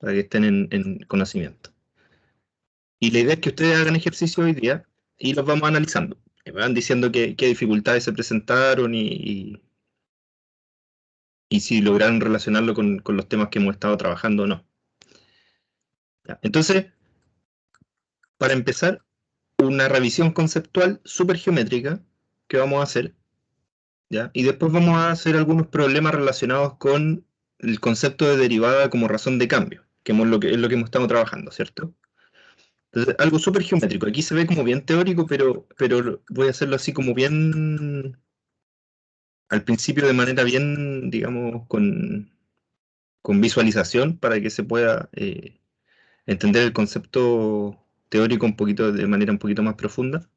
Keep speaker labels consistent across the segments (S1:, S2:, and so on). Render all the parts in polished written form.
S1: para que estén en conocimiento. Y la idea es que ustedes hagan ejercicio hoy día y los vamos analizando. Me van diciendo qué dificultades se presentaron y si lograron relacionarlo con los temas que hemos estado trabajando o no. ¿Ya? Entonces, para empezar, una revisión conceptual súper geométrica que vamos a hacer, ¿ya? Y después vamos a hacer algunos problemas relacionados con el concepto de derivada como razón de cambio, que es lo que hemos estado trabajando, ¿cierto? Entonces, algo súper geométrico. Aquí se ve como bien teórico, pero voy a hacerlo así como bien al principio de manera bien, digamos, con visualización para que se pueda entender el concepto teórico un poquito de manera un poquito más profunda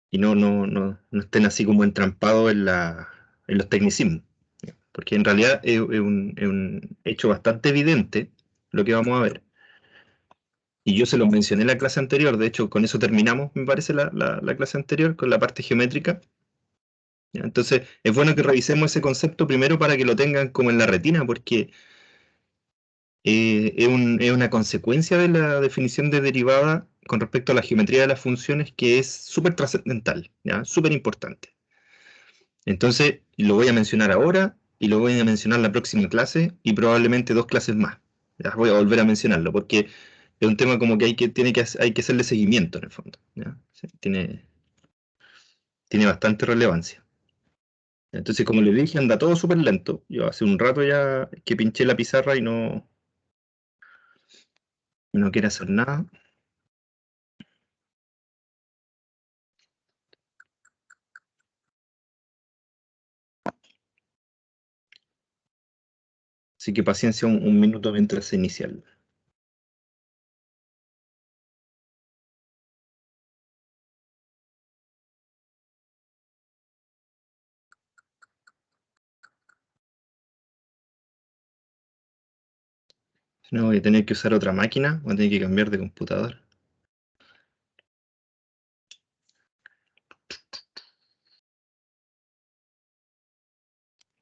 S1: y no estén así como entrampados en los tecnicismos. Porque en realidad es un hecho bastante evidente lo que vamos a ver. Y yo se los mencioné en la clase anterior, de hecho con eso terminamos, me parece, la clase anterior, con la parte geométrica. ¿Ya? Entonces es bueno que revisemos ese concepto primero para que lo tengan como en la retina, porque es una consecuencia de la definición de derivada con respecto a la geometría de las funciones que es súper trascendental, ¿ya? Súper importante. Entonces lo voy a mencionar ahora y lo voy a mencionar la próxima clase y probablemente dos clases más. Ya voy a volver a mencionarlo porque es un tema como que hay que hacerle seguimiento en el fondo, ¿ya? Sí, tiene bastante relevancia. Entonces, como les dije, anda todo súper lento. Yo hace un rato ya que pinché la pizarra y no quiere hacer nada. Así que paciencia un minuto mientras se inicia. Si no, voy a tener que usar otra máquina, voy a tener que cambiar de computador.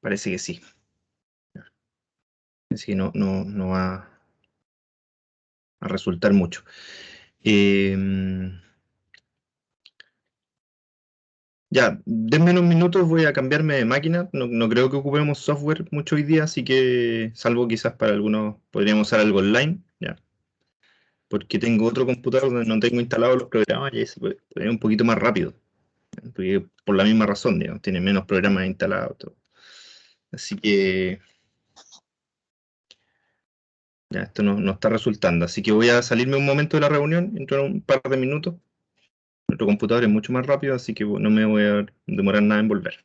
S1: Parece que sí. Así que no va a resultar mucho. Ya, denme unos minutos, voy a cambiarme de máquina. No creo que ocupemos software mucho hoy día, así que, salvo quizás para algunos, podríamos usar algo online, ya. Porque tengo otro computador donde no tengo instalados los programas y ese puede ir un poquito más rápido. Porque por la misma razón, digamos, tiene menos programas instalados. Todo. Así que ya, esto no está resultando. Así que voy a salirme un momento de la reunión, entro en un par de minutos. Nuestro computador es mucho más rápido, así que no me voy a demorar nada en volver.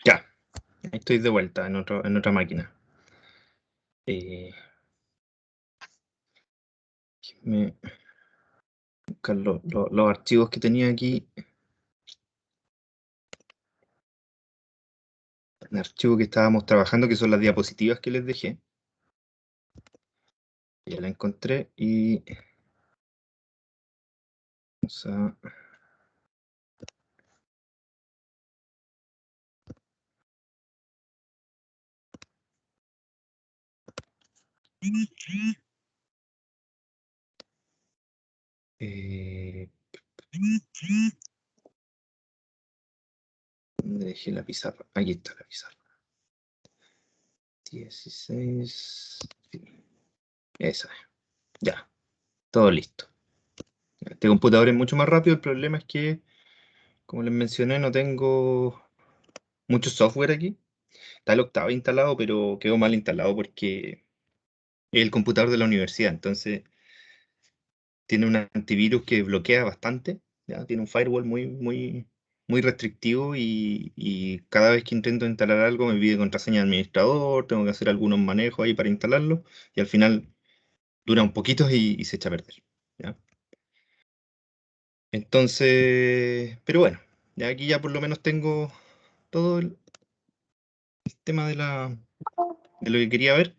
S1: Ya, estoy de vuelta en otra máquina. Déjenme buscar los archivos que tenía aquí. El archivo que estábamos trabajando, que son las diapositivas que les dejé. Ya la encontré y Vamos a... ¿Dónde dejé la pizarra? Aquí está la pizarra. 16. Esa. Ya. Todo listo. Este computador es mucho más rápido. El problema es que, como les mencioné, no tengo mucho software aquí. Está el Octave instalado, pero quedó mal instalado porque es el computador de la universidad. Entonces, tiene un antivirus que bloquea bastante. ¿Ya? Tiene un firewall muy restrictivo y cada vez que intento instalar algo me pide contraseña de administrador, tengo que hacer algunos manejos ahí para instalarlo y al final dura un poquito y se echa a perder. ¿Ya? Entonces, pero bueno, ya aquí ya por lo menos tengo todo el tema de lo que quería ver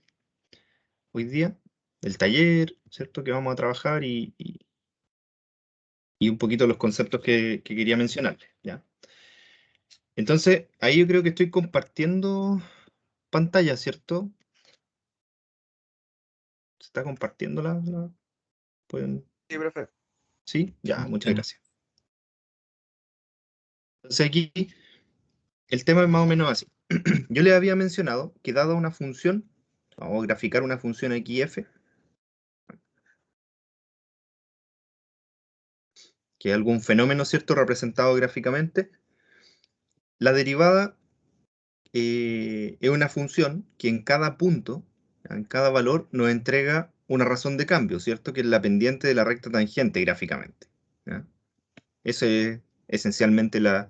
S1: hoy día, del taller, ¿cierto? Que vamos a trabajar y un poquito los conceptos que quería mencionarles, ¿ya? Entonces, ahí yo creo que estoy compartiendo pantalla, ¿cierto? ¿Se está compartiendo ¿Pueden?
S2: Sí, profe.
S1: Sí, ya, muchas gracias. Entonces aquí el tema es más o menos así. Yo les había mencionado que dada una función, vamos a graficar una función xf, que es algún fenómeno, ¿cierto?, representado gráficamente, la derivada es una función que en cada punto, en cada valor, nos entrega una razón de cambio, ¿cierto?, que es la pendiente de la recta tangente gráficamente. ¿Ya? Esa es esencialmente la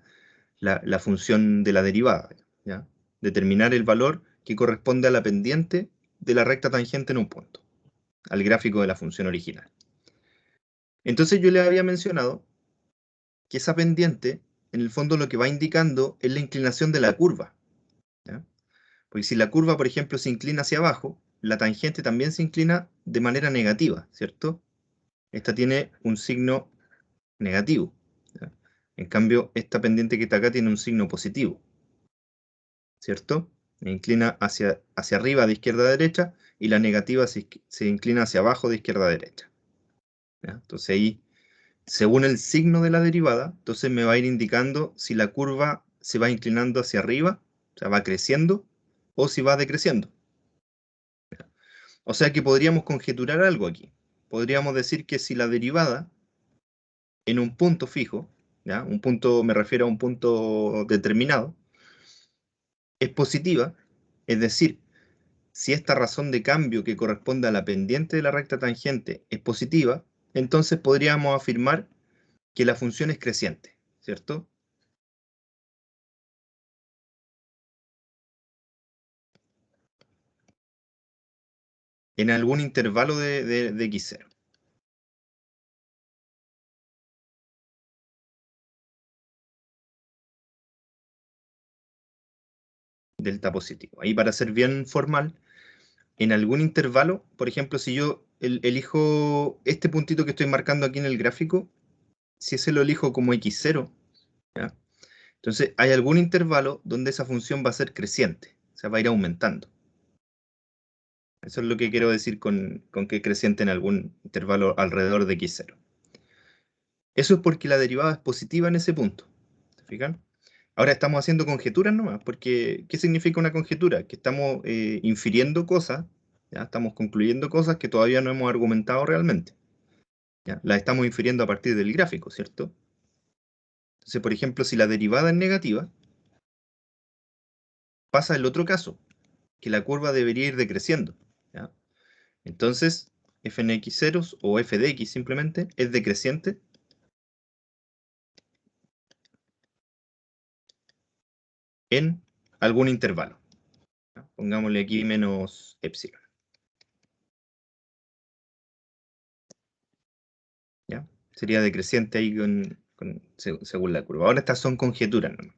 S1: función de la derivada, ¿ya? Determinar el valor que corresponde a la pendiente de la recta tangente en un punto, al gráfico de la función original. Entonces yo les había mencionado que esa pendiente, en el fondo lo que va indicando es la inclinación de la curva, ¿ya? Porque si la curva, por ejemplo, se inclina hacia abajo, la tangente también se inclina de manera negativa, ¿cierto? Esta tiene un signo negativo, ¿ya? En cambio, esta pendiente que está acá tiene un signo positivo, ¿cierto? Se inclina hacia arriba de izquierda a derecha y la negativa se inclina hacia abajo de izquierda a derecha, ¿ya? Entonces ahí, según el signo de la derivada, entonces me va a ir indicando si la curva se va inclinando hacia arriba, o sea, va creciendo, o si va decreciendo. O sea que podríamos conjeturar algo aquí. Podríamos decir que si la derivada en un punto fijo, ¿ya? Un punto, me refiero a un punto determinado, es positiva, es decir, si esta razón de cambio que corresponde a la pendiente de la recta tangente es positiva, entonces podríamos afirmar que la función es creciente, ¿cierto? En algún intervalo de x0. Delta positivo. Ahí para ser bien formal, en algún intervalo, por ejemplo, si yo elijo este puntito que estoy marcando aquí en el gráfico, si ese lo elijo como x0, ¿ya? Entonces hay algún intervalo donde esa función va a ser creciente, o sea, va a ir aumentando. Eso es lo que quiero decir con que es creciente en algún intervalo alrededor de x0. Eso es porque la derivada es positiva en ese punto. ¿Se fijan? Ahora estamos haciendo conjeturas nomás, porque ¿qué significa una conjetura? Que estamos infiriendo cosas, ¿ya? Estamos concluyendo cosas que todavía no hemos argumentado realmente, ¿ya? Las estamos infiriendo a partir del gráfico, ¿cierto? Entonces, por ejemplo, si la derivada es negativa, pasa el otro caso, que la curva debería ir decreciendo, ¿ya? Entonces, f en x ceros o f de x simplemente es decreciente en algún intervalo, ¿ya? Pongámosle aquí menos epsilon, ¿ya? Sería decreciente ahí según la curva. Ahora estas son conjeturas, ¿no?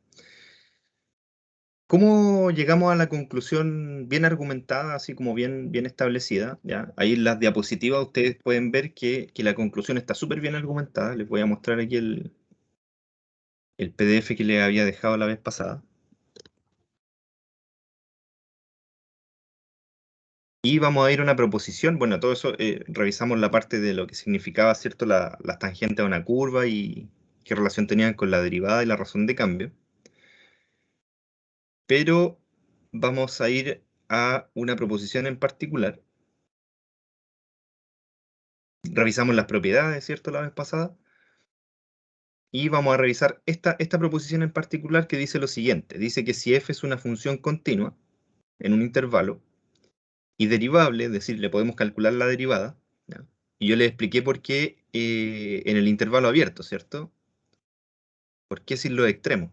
S1: ¿Cómo llegamos a la conclusión bien argumentada, así como bien establecida? ¿Ya? Ahí en las diapositivas ustedes pueden ver que la conclusión está súper bien argumentada. Les voy a mostrar aquí el PDF que les había dejado la vez pasada. Y vamos a ir a una proposición. Bueno, todo eso revisamos la parte de lo que significaba, ¿cierto? Las tangentes a una curva y qué relación tenían con la derivada y la razón de cambio. Pero vamos a ir a una proposición en particular. Revisamos las propiedades, ¿cierto? La vez pasada. Y vamos a revisar esta proposición en particular que dice lo siguiente. Dice que si f es una función continua en un intervalo y derivable, es decir, le podemos calcular la derivada, ¿ya? Y yo le expliqué por qué en el intervalo abierto, ¿cierto? ¿Por qué sin los extremos?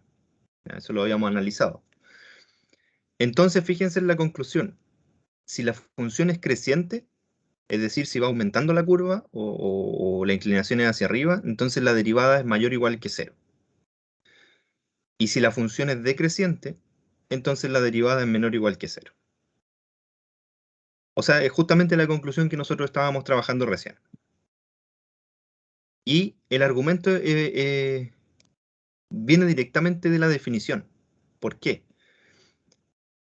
S1: ¿Ya? Eso lo habíamos analizado. Entonces, fíjense en la conclusión. Si la función es creciente, es decir, si va aumentando la curva o la inclinación es hacia arriba, entonces la derivada es mayor o igual que cero. Y si la función es decreciente, entonces la derivada es menor o igual que cero. O sea, es justamente la conclusión que nosotros estábamos trabajando recién. Y el argumento viene directamente de la definición. ¿Por qué?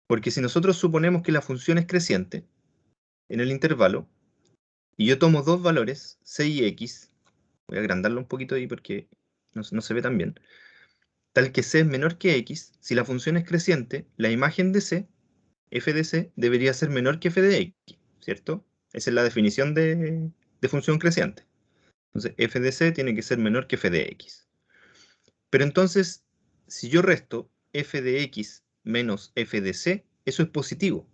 S1: Porque si nosotros suponemos que la función es creciente en el intervalo, y yo tomo dos valores, c y x, voy a agrandarlo un poquito ahí porque no se ve tan bien, tal que c es menor que x, si la función es creciente, la imagen de c, f de c, debería ser menor que f de x, ¿cierto? Esa es la definición de función creciente. Entonces, f de c tiene que ser menor que f de x. Pero entonces, si yo resto f de x menos f de c, eso es positivo,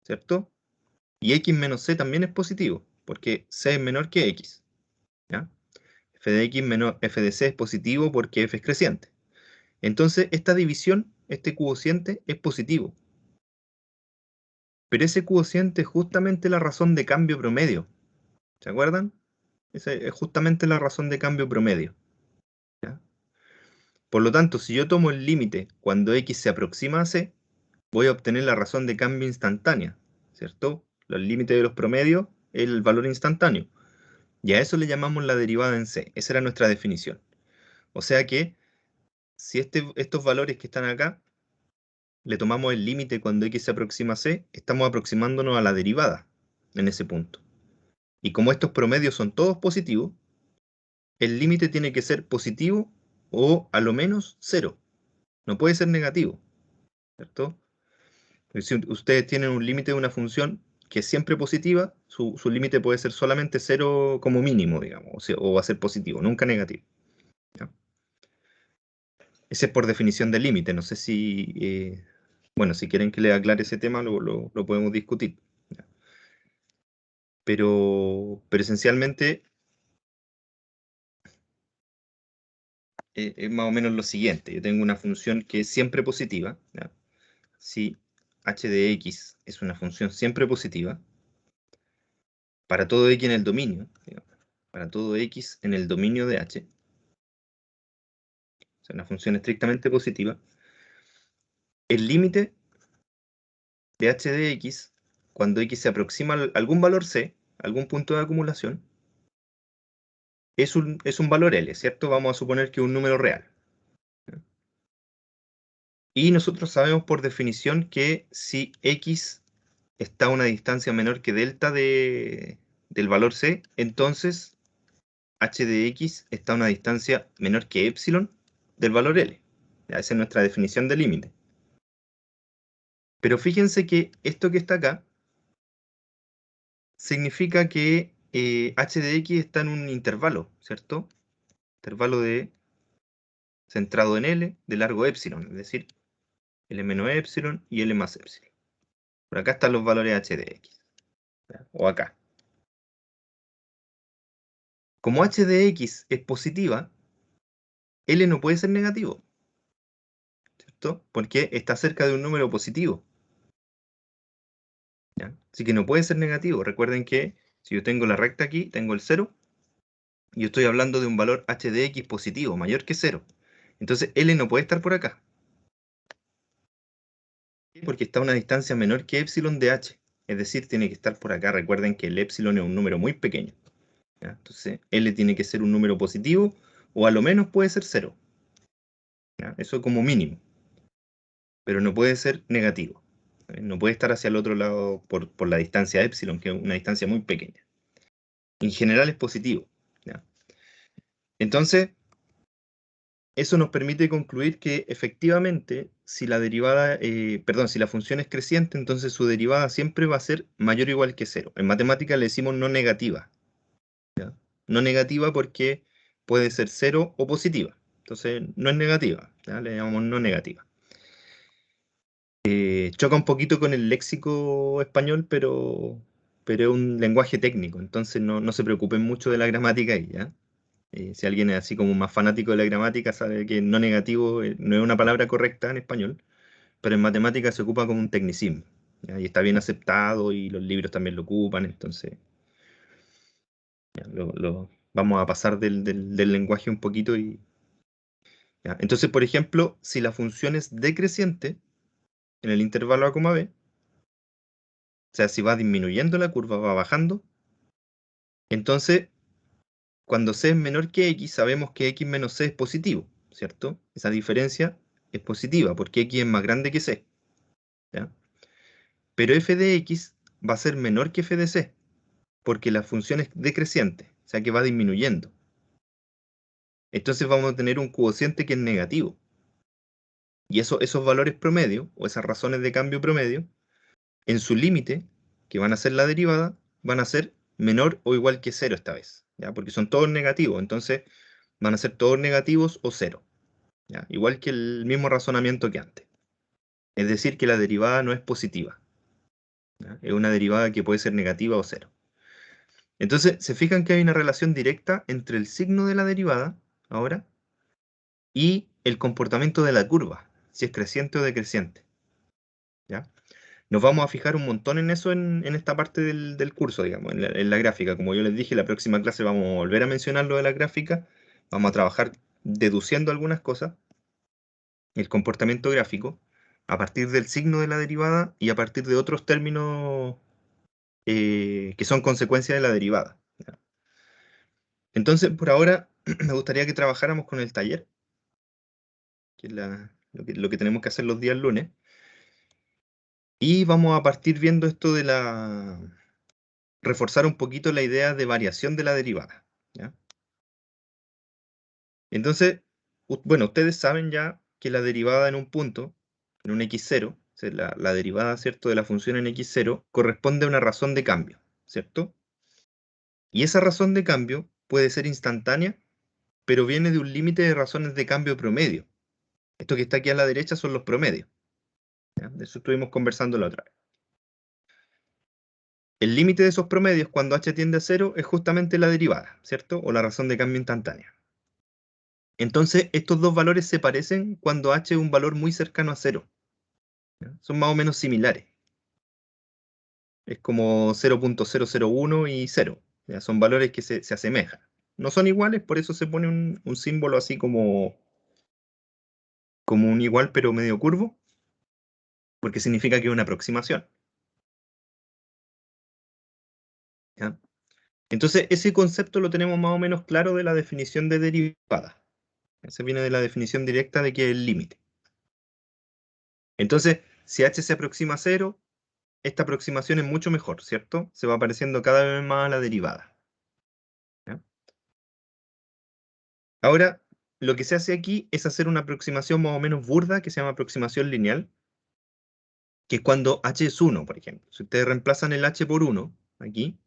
S1: ¿cierto? Y x menos c también es positivo, porque c es menor que x, ¿ya? F de x menos f de c es positivo porque f es creciente. Entonces, esta división, este cociente, es positivo. Pero ese cociente es justamente la razón de cambio promedio. ¿Se acuerdan? Esa es justamente la razón de cambio promedio, ¿ya? Por lo tanto, si yo tomo el límite cuando x se aproxima a c, voy a obtener la razón de cambio instantánea, ¿cierto? El límite de los promedios es el valor instantáneo. Y a eso le llamamos la derivada en c. Esa era nuestra definición. O sea que, si estos valores que están acá, le tomamos el límite cuando x se aproxima a c, estamos aproximándonos a la derivada en ese punto. Y como estos promedios son todos positivos, el límite tiene que ser positivo o a lo menos cero. No puede ser negativo, ¿cierto? Porque si ustedes tienen un límite de una función que es siempre positiva, su límite puede ser solamente cero como mínimo, digamos, o va a ser positivo, nunca negativo, ¿ya? Ese es por definición de límite. No sé si, bueno, si quieren que le aclare ese tema, lo podemos discutir, ¿ya? Pero esencialmente es más o menos lo siguiente. Yo tengo una función que es siempre positiva, ¿ya? Si h de x es una función siempre positiva, para todo x en el dominio, digamos, para todo x en el dominio de h, o sea, una función estrictamente positiva, el límite de h de x, cuando x se aproxima a algún valor c, algún punto de acumulación, es un valor L, ¿cierto? Vamos a suponer que es un número real. Y nosotros sabemos por definición que si x está a una distancia menor que delta del valor c, entonces h de x está a una distancia menor que epsilon del valor L. Ya, esa es nuestra definición de límite. Pero fíjense que esto que está acá significa que h de x está en un intervalo, ¿cierto? Intervalo centrado en L de largo epsilon, es decir, L menos epsilon y L más epsilon. Por acá están los valores h de x, ¿ya? O acá. Como h de x es positiva, L no puede ser negativo, ¿cierto? Porque está cerca de un número positivo, ¿ya? Así que no puede ser negativo. Recuerden que si yo tengo la recta aquí, tengo el 0, y yo estoy hablando de un valor h de x positivo, mayor que 0. Entonces L no puede estar por acá. Porque está a una distancia menor que epsilon de h. Es decir, tiene que estar por acá. Recuerden que el epsilon es un número muy pequeño. ¿Ya? Entonces, L tiene que ser un número positivo o a lo menos puede ser 0. ¿Ya? Eso como mínimo. Pero no puede ser negativo. No puede estar hacia el otro lado por la distancia epsilon, que es una distancia muy pequeña. En general es positivo. ¿Ya? Entonces, eso nos permite concluir que efectivamente, si la derivada, si la función es creciente, entonces su derivada siempre va a ser mayor o igual que 0. En matemática le decimos no negativa. ¿Ya? No negativa porque puede ser 0 o positiva. Entonces, no es negativa. ¿Ya? Le llamamos no negativa. Choca un poquito con el léxico español, pero es un lenguaje técnico, entonces no se preocupen mucho de la gramática ahí, ¿ya? Si alguien es así como más fanático de la gramática, sabe que no negativo no es una palabra correcta en español, pero en matemática se ocupa como un tecnicismo, ¿ya? Y está bien aceptado y los libros también lo ocupan, entonces ya, vamos a pasar del lenguaje un poquito y... ¿ya? Entonces, por ejemplo, si la función es decreciente en el intervalo a, b, o sea, si va disminuyendo la curva, va bajando, entonces cuando c es menor que x, sabemos que x menos c es positivo, ¿cierto? Esa diferencia es positiva porque x es más grande que c, ¿ya? Pero f de x va a ser menor que f de c, porque la función es decreciente, o sea que va disminuyendo. Entonces vamos a tener un cociente que es negativo. Y esos valores promedio, o esas razones de cambio promedio, en su límite, que van a ser la derivada, van a ser menor o igual que cero esta vez, ¿ya? Porque son todos negativos, entonces van a ser todos negativos o cero, ¿ya? Igual que el mismo razonamiento que antes. Es decir, que la derivada no es positiva, ¿ya? Es una derivada que puede ser negativa o cero. Entonces, se fijan que hay una relación directa entre el signo de la derivada, ahora, y el comportamiento de la curva, si es creciente o decreciente, ¿ya? Nos vamos a fijar un montón en eso en esta parte del curso, digamos, en la gráfica. Como yo les dije, la próxima clase vamos a volver a mencionar lo de la gráfica. Vamos a trabajar deduciendo algunas cosas, el comportamiento gráfico, a partir del signo de la derivada y a partir de otros términos que son consecuencia de la derivada, ¿ya? Entonces, por ahora, me gustaría que trabajáramos con el taller, que es lo que tenemos que hacer los días lunes. Y vamos a partir viendo esto de reforzar un poquito la idea de variación de la derivada, ¿ya? Entonces, bueno, ustedes saben ya que la derivada en un punto, en un x0, o sea, la derivada, ¿cierto?, de la función en x0 corresponde a una razón de cambio, ¿cierto? Y esa razón de cambio puede ser instantánea, pero viene de un límite de razones de cambio promedio. Esto que está aquí a la derecha son los promedios, ¿ya? De eso estuvimos conversando la otra vez. El límite de esos promedios cuando h tiende a 0 es justamente la derivada, ¿cierto? O la razón de cambio instantánea. Entonces, estos dos valores se parecen cuando h es un valor muy cercano a 0, ¿ya? Son más o menos similares. Es como 0.001 y 0. ¿Ya? Son valores que se asemejan. No son iguales, por eso se pone un símbolo así como un igual pero medio curvo, porque significa que es una aproximación, ¿ya? Entonces, ese concepto lo tenemos más o menos claro de la definición de derivada. Ese viene de la definición directa de que es el límite. Entonces, si h se aproxima a 0, esta aproximación es mucho mejor, ¿cierto? Se va pareciendo cada vez más a la derivada, ¿ya? Ahora, lo que se hace aquí es hacer una aproximación más o menos burda que se llama aproximación lineal, que es cuando h es 1, por ejemplo. Si ustedes reemplazan el h por 1, aquí,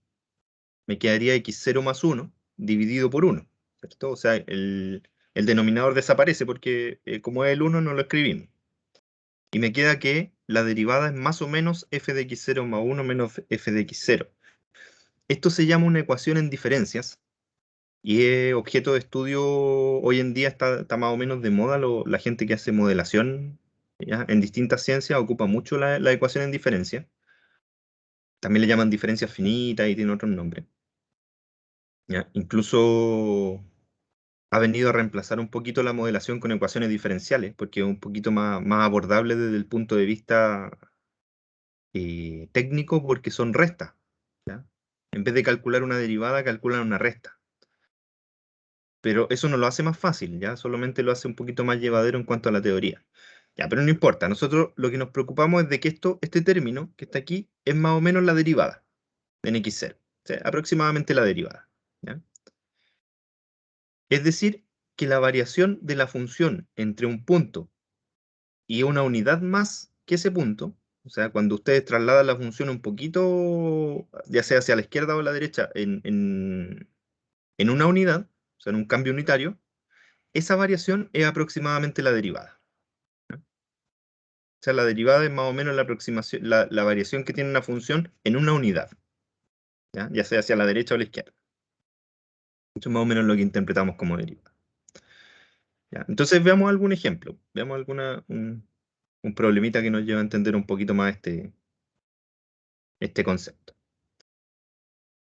S1: me quedaría x0 más 1 dividido por 1, ¿cierto? O sea, el denominador desaparece porque como es el 1 no lo escribimos. Y me queda que la derivada es más o menos f de x0 más 1 menos f de x0. Esto se llama una ecuación en diferencias y es objeto de estudio. Hoy en día está más o menos de moda la gente que hace modelación, ¿ya?, en distintas ciencias ocupa mucho la ecuación en diferencia. También le llaman diferencia finita y tiene otros nombres, ¿ya? Incluso ha venido a reemplazar un poquito la modelación con ecuaciones diferenciales, porque es un poquito más abordable desde el punto de vista técnico porque son restas, ¿ya? En vez de calcular una derivada, calculan una resta. Pero eso no lo hace más fácil, ¿ya? Solamente lo hace un poquito más llevadero en cuanto a la teoría. Ya, pero no importa. Nosotros lo que nos preocupamos es de que este término que está aquí es más o menos la derivada en XZ. O sea, aproximadamente la derivada, ¿ya? Es decir, que la variación de la función entre un punto y una unidad más que ese punto, o sea, cuando ustedes trasladan la función un poquito, ya sea hacia la izquierda o a la derecha, en una unidad, o sea, en un cambio unitario, esa variación es aproximadamente la derivada. ¿Ya? O sea, la derivada es más o menos la aproximación, la variación que tiene una función en una unidad, ¿ya? Ya sea hacia la derecha o la izquierda. Eso es más o menos lo que interpretamos como derivada. ¿Ya? Entonces veamos algún ejemplo, veamos un problemita que nos lleva a entender un poquito más este concepto.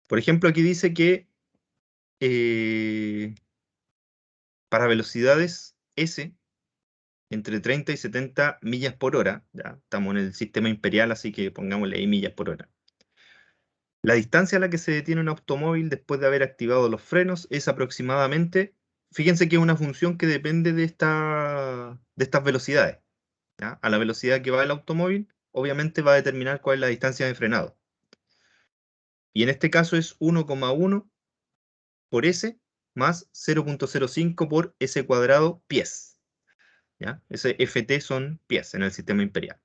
S1: Por ejemplo, aquí dice que para velocidades S entre 30 y 70 millas por hora, ya estamos en el sistema imperial, así que pongámosle ahí millas por hora. La distancia a la que se detiene un automóvil después de haber activado los frenos es aproximadamente, fíjense que es una función que depende de estas velocidades, ¿ya? A la velocidad que va el automóvil, obviamente va a determinar cuál es la distancia de frenado. Y en este caso es 1,1 por S más 0,05 por S cuadrado pies, ¿ya? Ese FT son pies en el sistema imperial.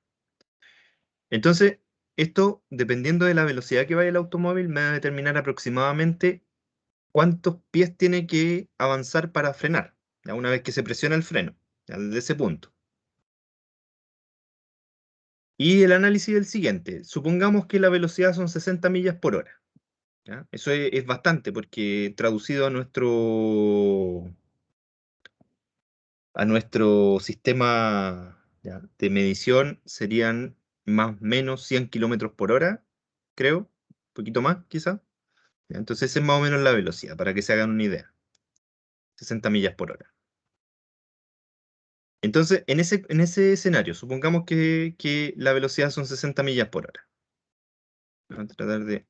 S1: Entonces, esto, dependiendo de la velocidad que vaya el automóvil, me va a determinar aproximadamente cuántos pies tiene que avanzar para frenar, ¿ya? Una vez que se presiona el freno, ¿ya? Desde ese punto. Y el análisis es el siguiente. Supongamos que la velocidad son 60 millas por hora, ¿ya? Eso es bastante porque traducido a nuestro sistema, ¿ya?, de medición serían más o menos 100 kilómetros por hora, creo, un poquito más quizá. Entonces esa es más o menos la velocidad, para que se hagan una idea. 60 millas por hora. Entonces, en ese escenario, supongamos que la velocidad son 60 millas por hora. Vamos a tratar de...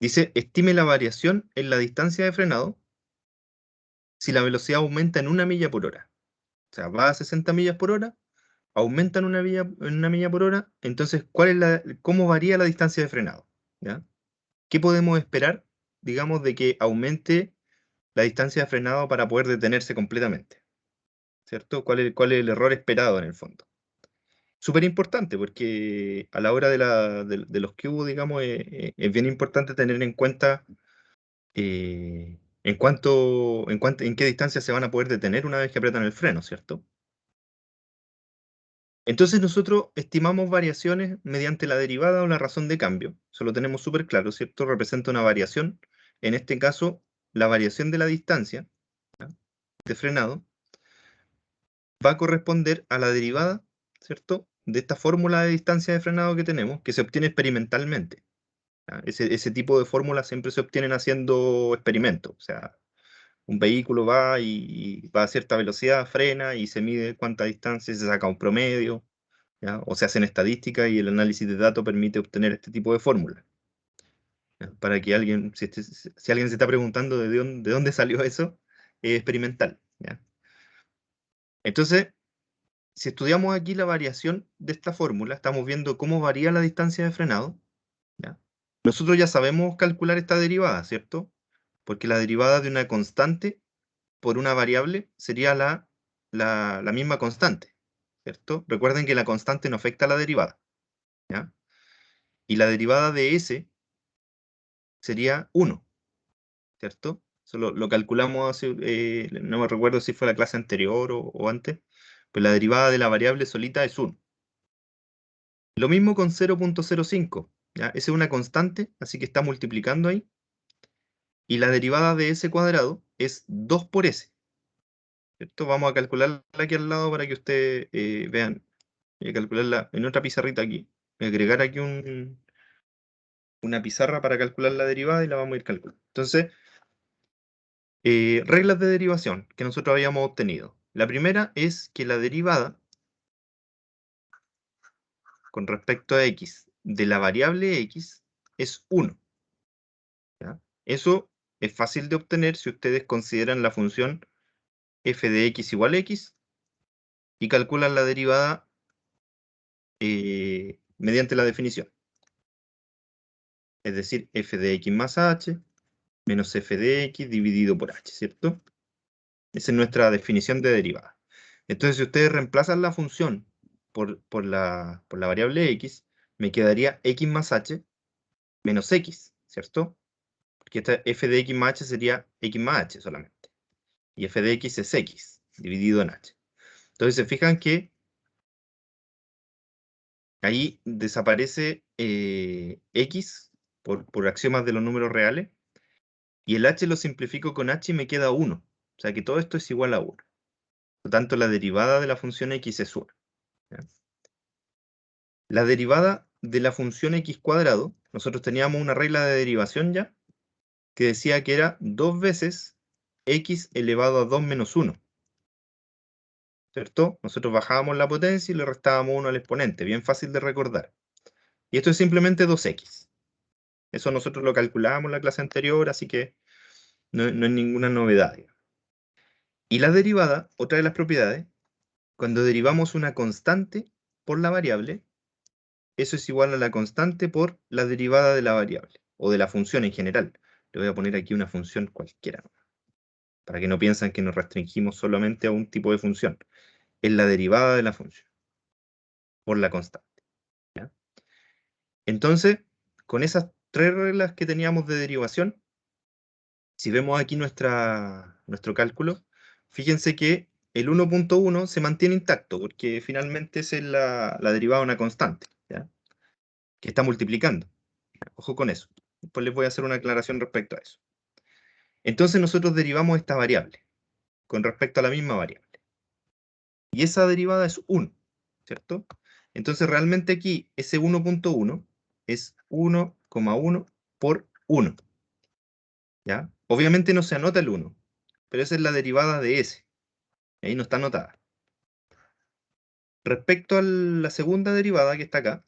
S1: Dice, estime la variación en la distancia de frenado si la velocidad aumenta en 1 milla por hora. O sea, va a 60 millas por hora, aumenta en 1 milla por hora, entonces, ¿cómo varía la distancia de frenado? ¿Ya? ¿Qué podemos esperar, digamos, de que aumente la distancia de frenado para poder detenerse completamente? ¿Cierto? ¿Cuál es el error esperado en el fondo? Súper importante, porque a la hora de los cubos, digamos, es bien importante tener en cuenta en qué distancia se van a poder detener una vez que apretan el freno, ¿cierto? Entonces nosotros estimamos variaciones mediante la derivada o la razón de cambio. Eso lo tenemos súper claro, ¿cierto? Representa una variación. En este caso, la variación de la distancia, ¿ya?, de frenado va a corresponder a la derivada, ¿cierto?, de esta fórmula de distancia de frenado que tenemos, que se obtiene experimentalmente, ¿ya? Ese tipo de fórmulas siempre se obtienen haciendo experimentos. O sea, un vehículo va y va a cierta velocidad, frena y se mide cuánta distancia, se saca un promedio, ¿ya? O se hacen estadísticas y el análisis de datos permite obtener este tipo de fórmulas, ¿ya? Para que alguien, si alguien se está preguntando de dónde salió eso, es experimental, ¿ya? Entonces, si estudiamos aquí la variación de esta fórmula, estamos viendo cómo varía la distancia de frenado, ¿ya? Nosotros ya sabemos calcular esta derivada, ¿cierto? Porque la derivada de una constante por una variable sería la misma constante, ¿cierto? Recuerden que la constante no afecta a la derivada, ¿ya? Y la derivada de S sería 1, ¿cierto? Eso lo calculamos hace, no me recuerdo si fue la clase anterior o antes, pero la derivada de la variable solita es 1. Lo mismo con 0,05, ¿ya? Esa es una constante, así que está multiplicando ahí. Y la derivada de S cuadrado es 2 por S, ¿cierto? Vamos a calcularla aquí al lado para que ustedes vean. Voy a calcularla en otra pizarrita aquí. Voy a agregar aquí una pizarra para calcular la derivada y la vamos a ir calculando. Entonces, reglas de derivación que nosotros habíamos obtenido. La primera es que la derivada con respecto a x de la variable x es 1. ¿Ya? Eso es fácil de obtener si ustedes consideran la función f de x igual a x y calculan la derivada mediante la definición. Es decir, f de x más h menos f de x dividido por h, ¿cierto? Esa es nuestra definición de derivada. Entonces, si ustedes reemplazan la función por la variable x, me quedaría x más h menos x, ¿cierto? Porque esta f de x más h sería x más h solamente. Y f de x es x dividido en h. Entonces, se fijan que ahí desaparece x por axiomas de los números reales, y el h lo simplifico con h y me queda 1. O sea que todo esto es igual a 1. Por lo tanto, la derivada de la función x es 1. ¿Ya? La derivada de la función x cuadrado, nosotros teníamos una regla de derivación ya, que decía que era 2 veces x elevado a 2 menos 1. ¿Cierto? Nosotros bajábamos la potencia y le restábamos 1 al exponente. Bien fácil de recordar. Y esto es simplemente 2x. Eso nosotros lo calculábamos en la clase anterior, así que no es ninguna novedad. Y la derivada, otra de las propiedades, cuando derivamos una constante por la variable, eso es igual a la constante por la derivada de la variable, o de la función en general. Le voy a poner aquí una función cualquiera, para que no piensen que nos restringimos solamente a un tipo de función. Es la derivada de la función, por la constante. ¿Ya? Entonces, con esas tres reglas que teníamos de derivación, si vemos aquí nuestro cálculo, fíjense que el 1.1 se mantiene intacto, porque finalmente es la derivada de una constante, ¿ya? Que está multiplicando. Ojo con eso. Después les voy a hacer una aclaración respecto a eso. Entonces nosotros derivamos esta variable con respecto a la misma variable. Y esa derivada es 1, ¿cierto? Entonces realmente aquí ese 1.1 es 1,1 por 1. ¿Ya? Obviamente no se anota el 1, pero esa es la derivada de ese. Ahí no está anotada. Respecto a la segunda derivada que está acá,